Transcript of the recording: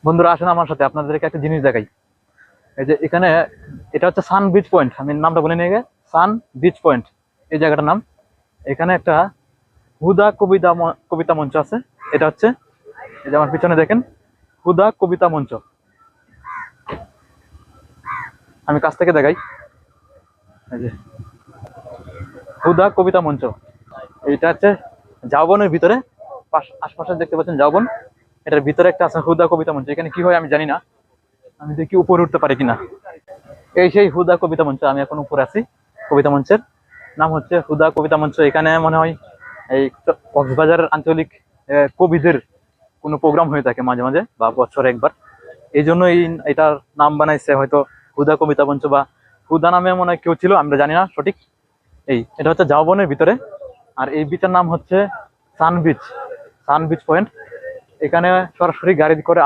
বন্ধুরা আসেন আমার সাথে, আপনাদেরকে একটা জিনিস দেখাই। এই যে এখানে, এটা হচ্ছে সান বিচ পয়েন্ট। আমি নামটা বলে নিয়ে গে, সান বিচ পয়েন্ট এই জায়গাটার নাম। এখানে একটা হুদা কবিতা মঞ্চ আছে। এটা হচ্ছে, এই যে আমার পিছনে দেখেন, হুদা কবিতা মঞ্চ। আমি কাছ থেকে দেখাই। এই যে হুদা কবিতা মঞ্চ, এইটা হচ্ছে ঝাউবনের ভিতরে। আশপাশে দেখতে পাচ্ছেন ঝাউবন, এটার ভিতরে একটা আছে হুদা কবিতা মঞ্চ। এখানে কি হয় আমি জানি না, আমি দেখি উপরে উঠতে পারি কিনা। এই সেই হুদা কবিতা মঞ্চ, আমি এখন উপরে আছি। কবিতা মঞ্চের নাম হচ্ছে হুদা কবিতা মঞ্চ। এখানে মনে হয় এই কক্সবাজারের আঞ্চলিক কবিদের কোনো প্রোগ্রাম হয়ে থাকে মাঝে মাঝে বা বছরে একবার। এই জন্য এটার নাম বানাইছে হয়তো হুদা কবিতা মঞ্চ, বা হুদা নামে মনে হয় কেউ ছিল, আমরা জানি না সঠিক। এটা হচ্ছে ঝাউবনের ভিতরে। আর এই বিচের নাম হচ্ছে সান বিচ, সান বিচ পয়েন্ট। এখানে সরাসরি গাড়ি করে